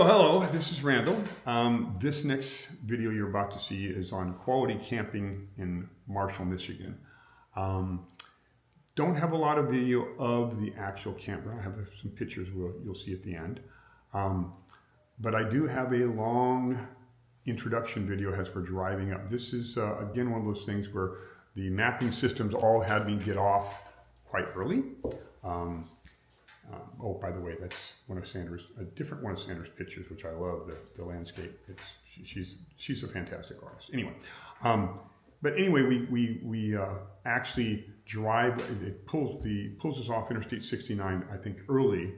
Hello, this is Randall. This next video you're about to see is on quality camping in Marshall, Michigan. Um, don't have a lot of video of the actual campground. I have some pictures you'll see at the end. But I do have a long introduction video as we're driving up. This is, again, one of those things where the mapping systems all had me get off quite early. Oh, by the way, that's a different one of Sandra's pictures, which I love, the landscape. She's a fantastic artist. Anyway, but anyway, we actually drive. It pulls us off Interstate 69, I think, early,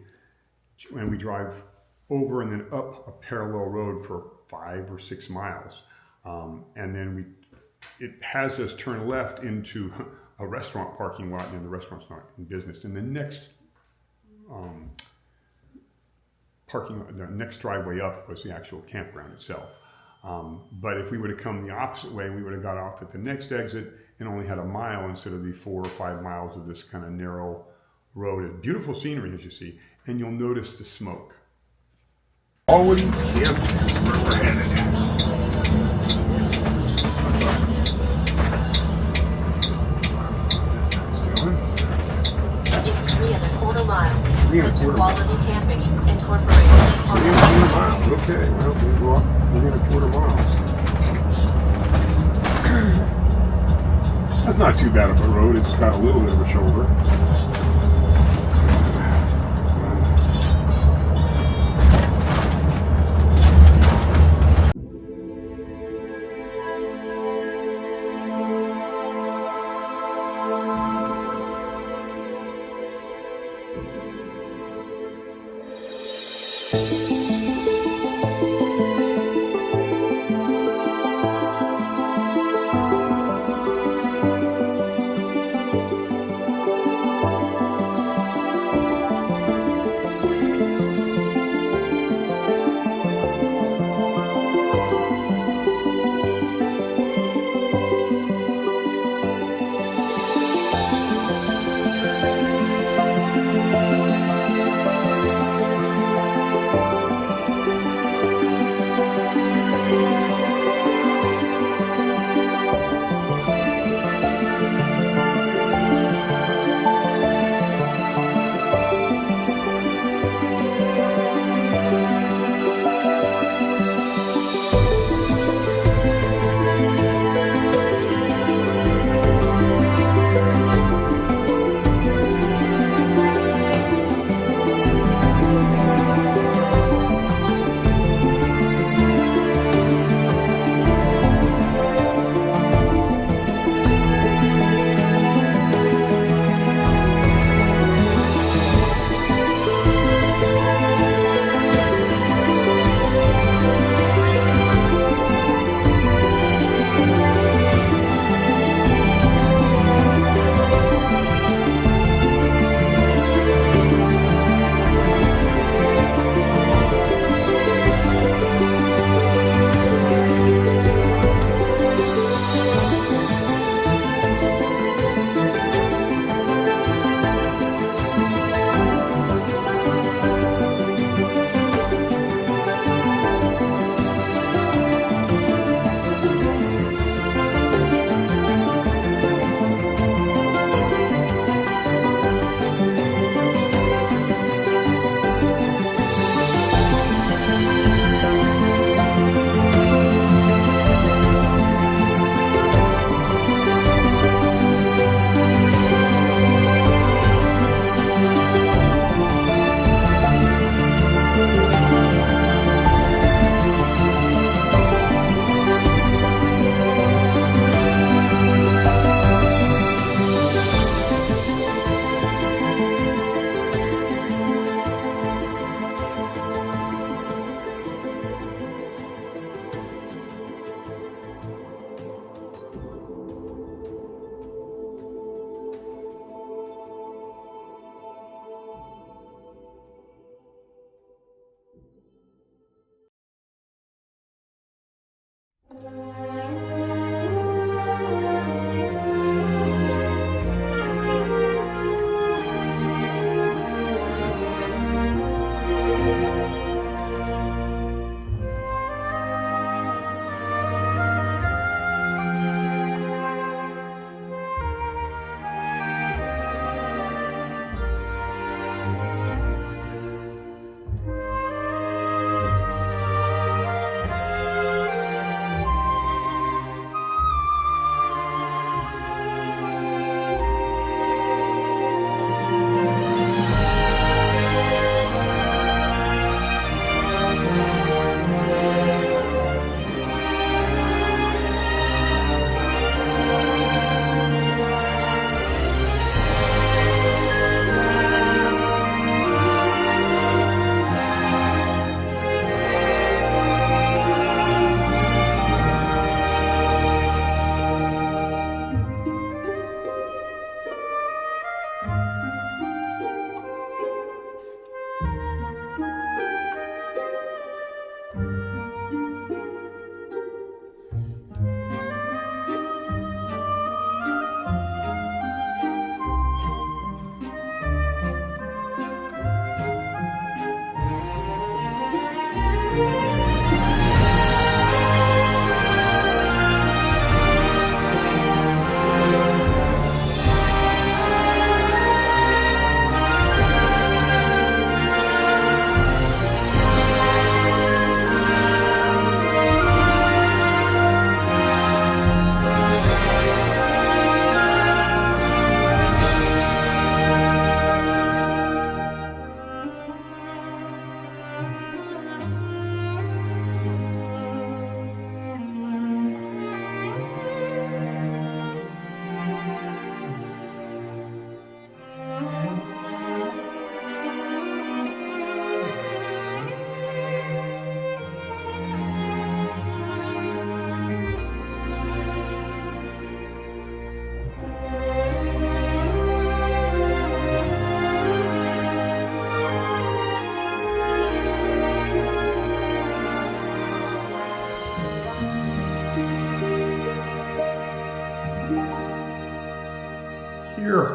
and we drive over and then up a parallel road for 5 or 6 miles, and then it has us turn left into a restaurant parking lot, and the restaurant's not in business. And the next the next driveway up was the actual campground itself. But if we would have come the opposite way, we would have got off at the next exit and only had a mile instead of the 4 or 5 miles of this kind of narrow road. And beautiful scenery, as you see, and you'll notice the smoke. Already camped where we're headed. Miles. Quality Camping Incorporated. 3.25 miles. Okay, well, we'll go up 3.25 miles. That's not too bad of a road. It's got a little bit of a shoulder.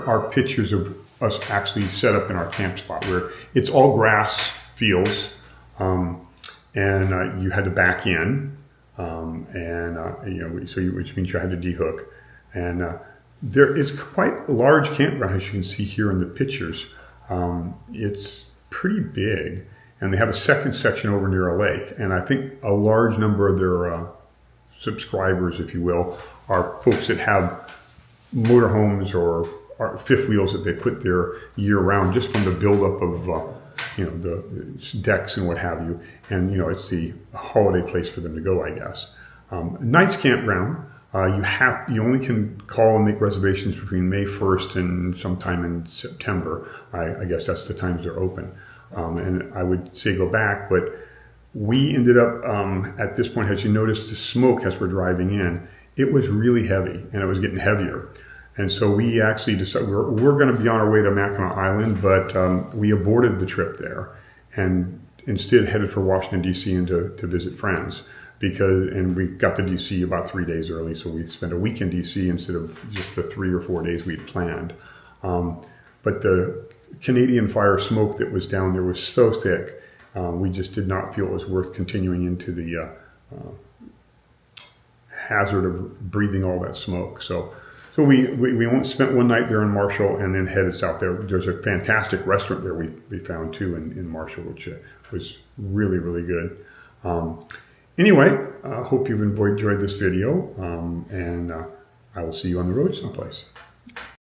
are pictures of us actually set up in our camp spot where it's all grass fields, and you had to back in, which means you had to dehook, and there is quite a large campground, as you can see here in the pictures. It's pretty big, and they have a second section over near a lake, and I think a large number of their subscribers, if you will, are folks that have motorhomes or fifth wheels that they put there year round, just from the buildup of the decks and what have you, and it's the holiday place for them to go, I guess. Night's campground. You only can call and make reservations between May 1st and sometime in September. I guess that's the times they're open. And I would say go back, but we ended up at this point, as you noticed, the smoke as we're driving in, it was really heavy, and it was getting heavier. And so we actually decided we're going to be on our way to Mackinac Island, but we aborted the trip there and instead headed for Washington, D.C. and to visit friends. And we got to D.C. about 3 days early, so we spent a week in D.C. instead of just the 3 or 4 days we had planned. But the Canadian fire smoke that was down there was so thick, we just did not feel it was worth continuing into the hazard of breathing all that smoke. So we spent one night there in Marshall and then headed south there. There's a fantastic restaurant there we found too in Marshall, which was really, really good. Anyway, I hope you've enjoyed this video, and I will see you on the road someplace.